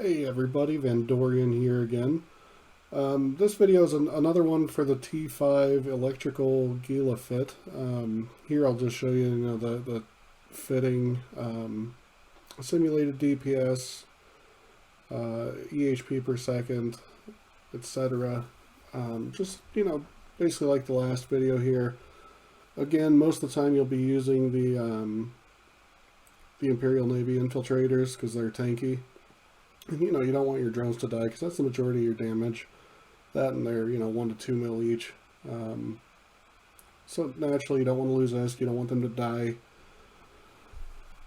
Hey everybody, Van Dorian here again. This video is another one for the T5 electrical Gila fit. Here I'll just show you, the fitting, simulated DPS, EHP per second, etc. Just, basically like the last video here. Again, most of the time you'll be using the Imperial Navy infiltrators because they're tanky. And, you don't want your drones to die because that's the majority of your damage. That and they're, 1 to 2 mil each. So naturally you don't want to lose this. You don't want them to die.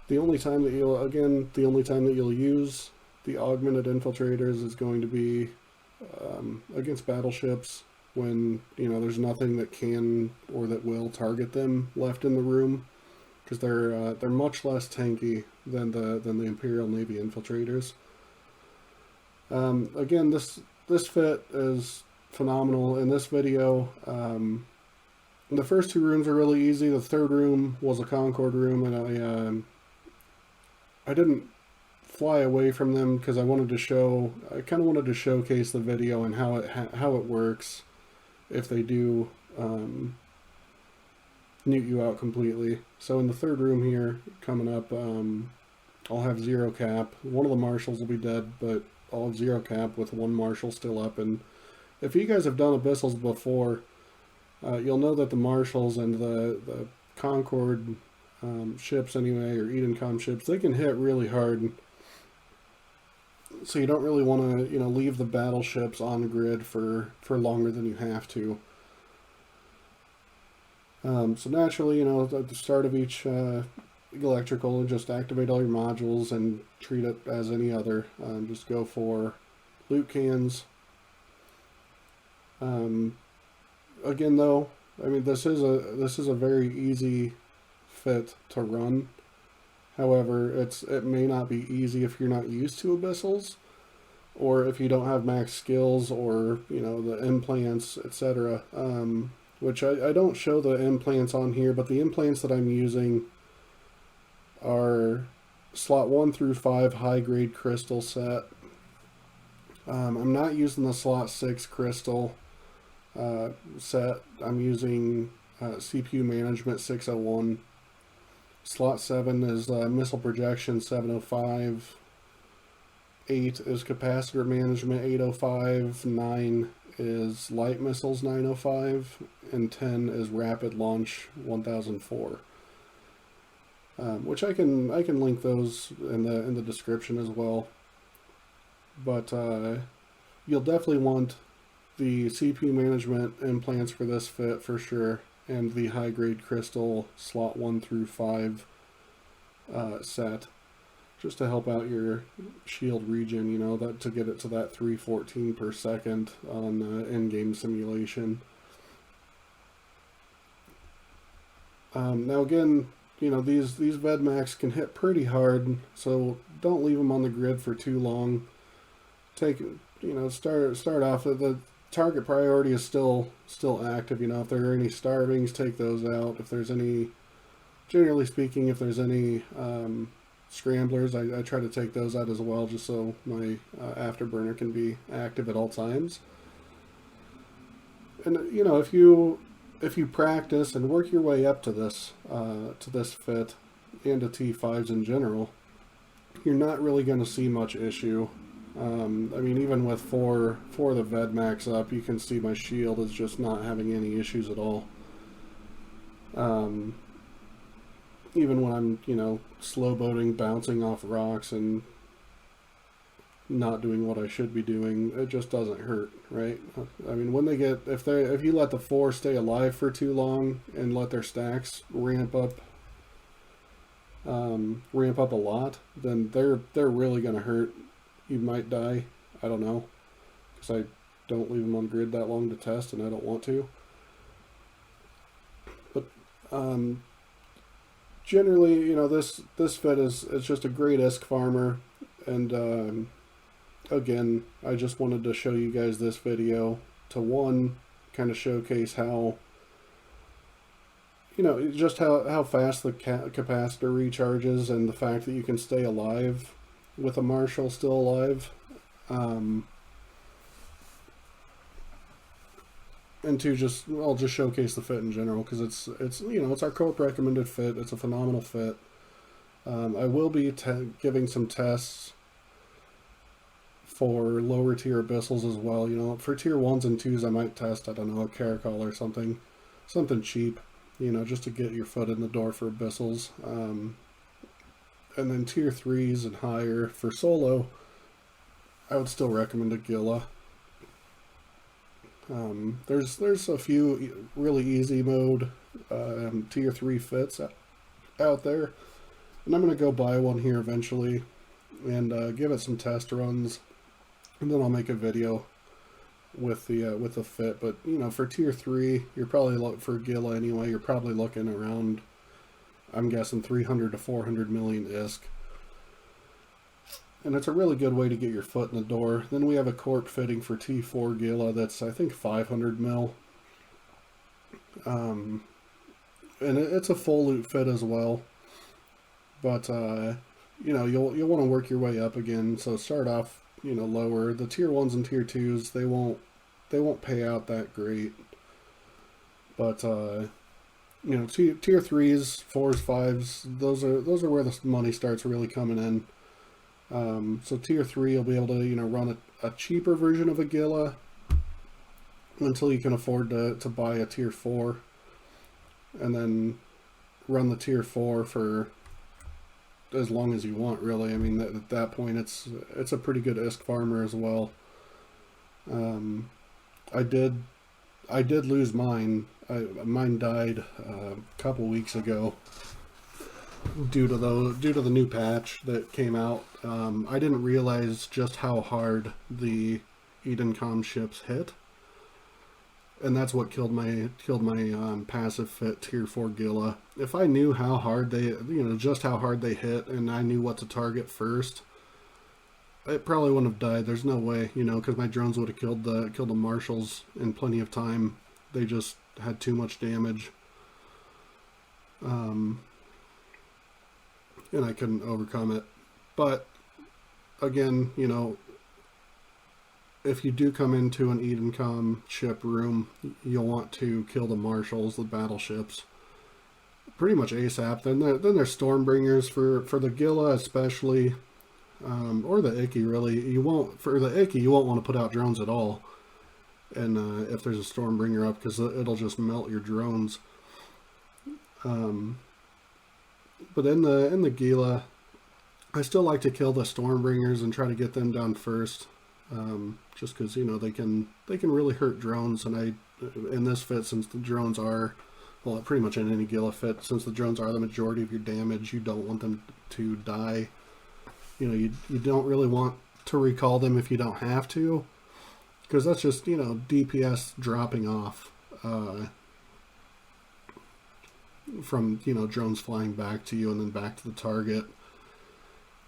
The only time that you'll use the augmented infiltrators is going to be against battleships when, there's nothing that can or that will target them left in the room, because they're much less tanky than the Imperial Navy infiltrators. Again, this fit is phenomenal. In this video, the first two rooms are really easy. The third room was a CONCORD room, and I didn't fly away from them because I kind of wanted to showcase the video and how it works if they do nuke you out completely. So in the third room here, coming up, I'll have 0 cap. One of the marshals will be dead, but I'll have 0 cap with one marshal still up. And if you guys have done abyssals before, you'll know that the marshals and the CONCORD ships anyway, or Edencom ships, they can hit really hard. So you don't really want to, leave the battleships on the grid for longer than you have to. So naturally, at the start of each electrical, just activate all your modules and treat it as any other. Just go for loot cans. Again, though, this is a very easy fit to run. However, it may not be easy if you're not used to abyssals, or if you don't have max skills, or the implants, etc. Which I don't show the implants on here, but the implants that I'm using are slot 1 through 5 high grade crystal set. I'm not using the slot 6 crystal set. I'm using CPU management 601. Slot 7 is missile projection 705. 8 is capacitor management 805. 9 is light missiles 905. And 10 is rapid launch 1004. Which I can link those in the description as well. But you'll definitely want the CPU management implants for this fit for sure, and the high grade crystal slot 1 through 5 set, just to help out your shield regen. That to get it to that 314 per second on in-game simulation. Now again, these Vedmax can hit pretty hard, so don't leave them on the grid for too long. Start off at the target priority is still active. If there are any starvings, take those out. If there's any, generally speaking, if there's any scramblers, I try to take those out as well, just so my afterburner can be active at all times. And if you practice and work your way up to this fit and to T5s in general, you're not really going to see much issue. Even with four of the Vedmax up, you can see my shield is just not having any issues at all. Even when I'm, slow boating, bouncing off rocks and not doing what I should be doing, it just doesn't hurt, right? When they get, if you let the 4 stay alive for too long and let their stacks ramp up a lot, then they're really going to hurt. You might die. I don't know, because I don't leave them on grid that long to test, and I don't want to. But generally, this fit is just a great ISK farmer, and again, I just wanted to show you guys this video to, one, kind of showcase how, just how fast the capacitor recharges, and the fact that you can stay alive with a marshal still alive, And two, I'll just showcase the fit in general because it's it's our corp recommended fit. It's a phenomenal fit. I will be giving some tests for lower tier abyssals as well. For tier 1s and 2s, I might test, I don't know, a caracol or something cheap, just to get your foot in the door for abyssals. And then tier 3s and higher for solo, I would still recommend a Gila. There's a few really easy mode tier 3 fits out there, and I'm gonna go buy one here eventually and give it some test runs, and then I'll make a video with the fit. But for tier 3, you're probably for Gila anyway. You're probably looking around, I'm guessing 300 to 400 million ISK. And it's a really good way to get your foot in the door. Then we have a corp fitting for T4 Gila that's, I think, 500 mil. And it's a full loot fit as well. But, you'll want to work your way up again. So start off, lower. The tier 1s and tier 2s, they won't pay out that great. But, tier 3s, 4s, 5s, those are where the money starts really coming in. So tier 3, you'll be able to, run a cheaper version of a Gila until you can afford to buy a tier 4, and then run the tier 4 for as long as you want, really. I mean, at that point, it's a pretty good ISK farmer as well. I did lose mine. Mine died a couple weeks ago due to the new patch that came out. I didn't realize just how hard the im&m ships hit, and that's what killed my passive fit tier 4 Gila. If I knew how hard they, just how hard they hit, and I knew what to target first, it probably wouldn't have died. There's no way, because my drones would have killed the marshals in plenty of time. They just had too much damage. And I couldn't overcome it. But again, if you do come into an im&m ship room, you'll want to kill the marshals, the battleships, pretty much ASAP. Then there's Stormbringers for the Gila especially, or the Icky really. For the Icky, you won't want to put out drones at all. And if there's a Stormbringer up, because it'll just melt your drones. But in the Gila, I still like to kill the Stormbringers and try to get them down first, just because they can really hurt drones. And in this fit, since the drones are, well, pretty much in any Gila fit, since the drones are the majority of your damage, you don't want them to die. You don't really want to recall them if you don't have to, because that's just DPS dropping off from drones flying back to you and then back to the target.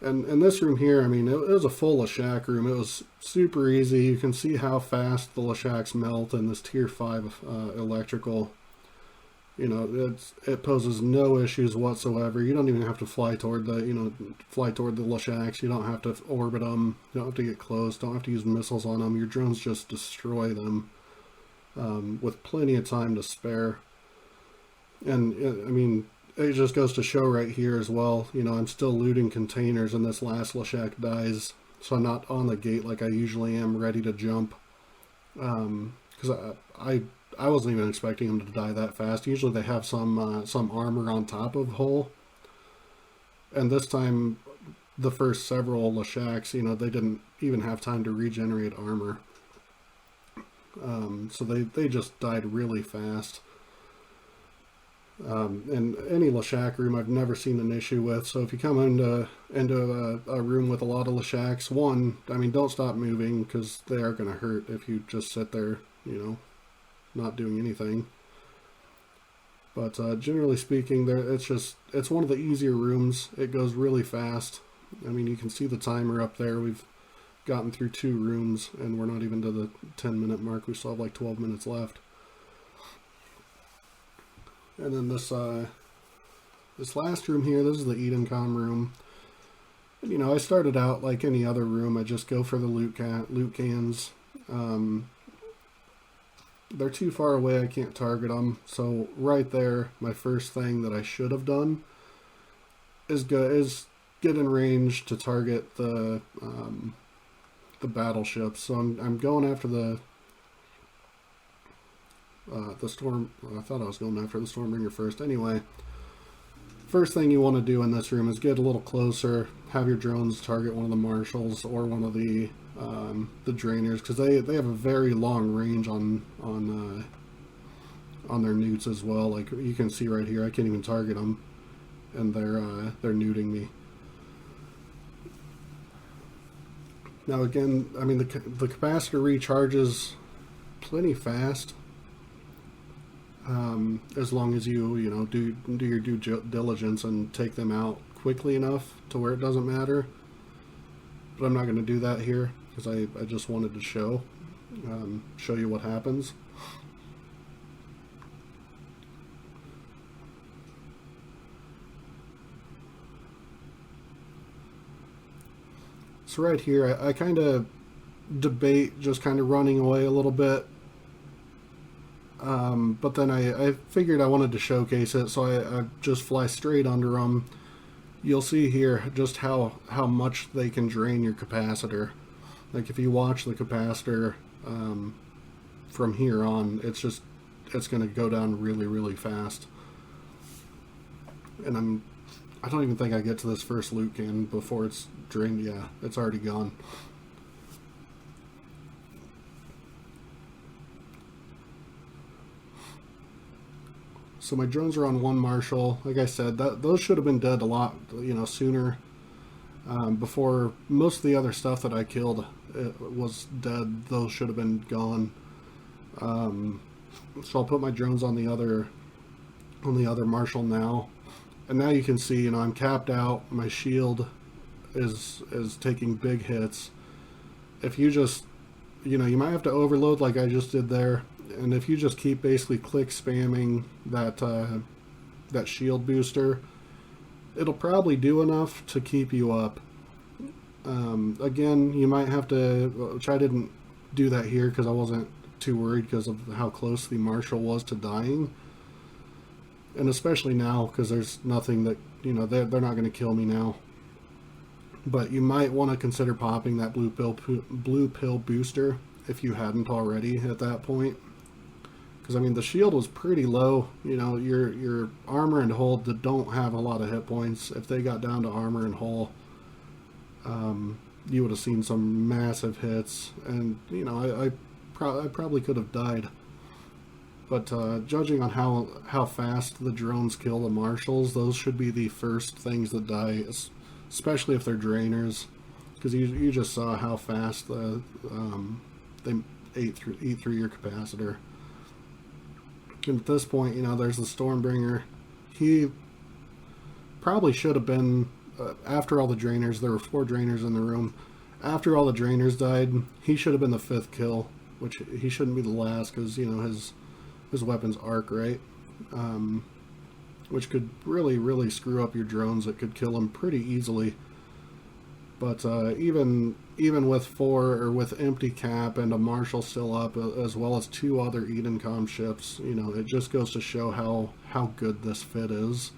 And in this room here, I mean, it was a full Lashak room. It was super easy. You can see how fast the Lashaks melt in this tier 5 electrical. It poses no issues whatsoever. You don't even have to fly toward the Lashaks. You don't have to orbit them. You don't have to get close. Don't have to use missiles on them. Your drones just destroy them with plenty of time to spare. And I mean, it just goes to show right here as well. I'm still looting containers, and this last Lashak dies, so I'm not on the gate like I usually am, ready to jump. Because I wasn't even expecting him to die that fast. Usually they have some armor on top of hull, and this time the first several Lashaks, they didn't even have time to regenerate armor. So they just died really fast. And any Lashak room I've never seen an issue with. So if you come into a room with a lot of Lashaks, don't stop moving, because they are going to hurt if you just sit there, not doing anything. But generally speaking, it's one of the easier rooms. It goes really fast. I mean, you can see the timer up there. We've gotten through 2 rooms, and we're not even to the 10-minute mark. We still have like 12 minutes left. And then this last room here, this is the im&m room. And, you know, I started out like any other room. I just go for the loot cans. They're too far away. I can't target them. So right there, my first thing that I should have done is get in range to target the battleships. So I'm going after the storm. I thought I was going after the Stormbringer first. Anyway, first thing you want to do in this room is get a little closer. Have your drones target one of the marshals or one of the drainers, because they have a very long range on their newts as well. Like you can see right here, I can't even target them, and they're newting me. Now again, I mean the capacitor recharges plenty fast, as long as you know do your due diligence and take them out quickly enough to where it doesn't matter. But I'm not going to do that here because I just wanted to show you what happens. So right here, I kind of debate just kind of running away a little bit. But then I figured I wanted to showcase it, so I just fly straight under them. You'll see here just how much they can drain your capacitor. Like if you watch the capacitor from here on, it's going to go down really, really fast. And I don't even think I get to this first loot can before it's drained. Yeah, it's already gone. So my drones are on one marshal. Like I said, those should have been dead a lot, sooner. Before most of the other stuff that I killed was dead, those should have been gone. So I'll put my drones on the other marshal now, and now you can see, I'm capped out. My shield is taking big hits. If you just, you might have to overload like I just did there. And if you just keep basically click spamming that shield booster, it'll probably do enough to keep you up. Again, you might have to, which I didn't do that here because I wasn't too worried because of how close the marshal was to dying. And especially now, because there's nothing that, they're not going to kill me now. But you might want to consider popping that blue pill booster if you hadn't already at that point. Because, I mean, the shield was pretty low. Your armor and hull that don't have a lot of hit points, if they got down to armor and hull, you would have seen some massive hits. And, I probably could have died. But judging on how fast the drones kill the marshals, those should be the first things that die, especially if they're drainers. Because you just saw how fast they eat through your capacitor. And at this point, there's the Stormbringer. He probably should have been, after all the drainers, there were 4 drainers in the room. After all the drainers died, he should have been the 5th kill, which he shouldn't be the last because, his weapon's arc, right? Which could really, really screw up your drones. It could kill him pretty easily. But even with 4 or with empty cap and a marshal still up, as well as 2 other Edencom ships, it just goes to show how good this fit is,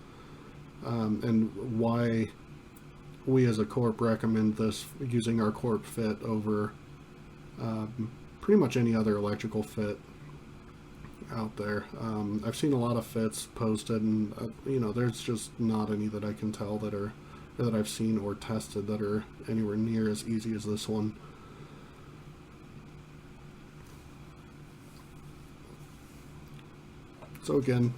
and why we as a corp recommend this, using our corp fit over pretty much any other electrical fit out there. I've seen a lot of fits posted, and there's just not any that I can tell that I've seen or tested that are anywhere near as easy as this one. So again,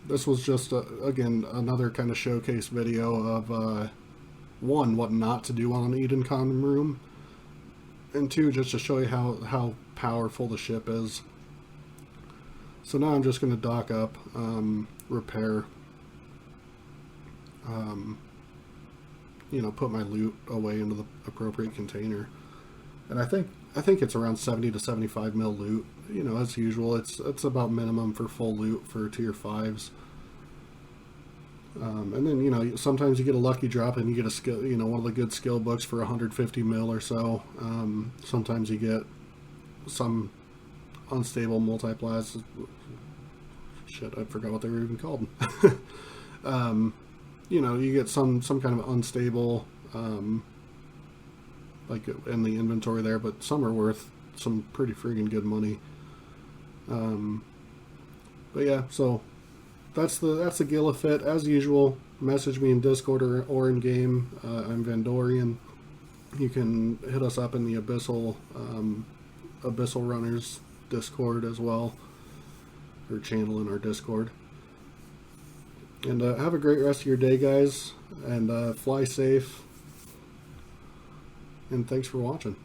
this was just again another kind of showcase video of 1, what not to do on an Edencom room, and 2, just to show you how powerful the ship is. So now I'm just going to dock up, repair, put my loot away into the appropriate container. And I think it's around 70 to 75 mil loot. As usual, it's about minimum for full loot for tier 5s. And then, you know, sometimes you get a lucky drop and you get a skill, you know, one of the good skill books for 150 mil or so. Sometimes you get some unstable multiplies. Shit, I forgot what they were even called. You know, you get some kind of unstable, like in the inventory there, but some are worth some pretty friggin' good money. But yeah, so that's the Gila fit. As usual, message me in Discord or in game. I'm Vandorian. You can hit us up in the Abyssal Runners Discord as well, or channel in our Discord. And have a great rest of your day, guys, and fly safe. And thanks for watching.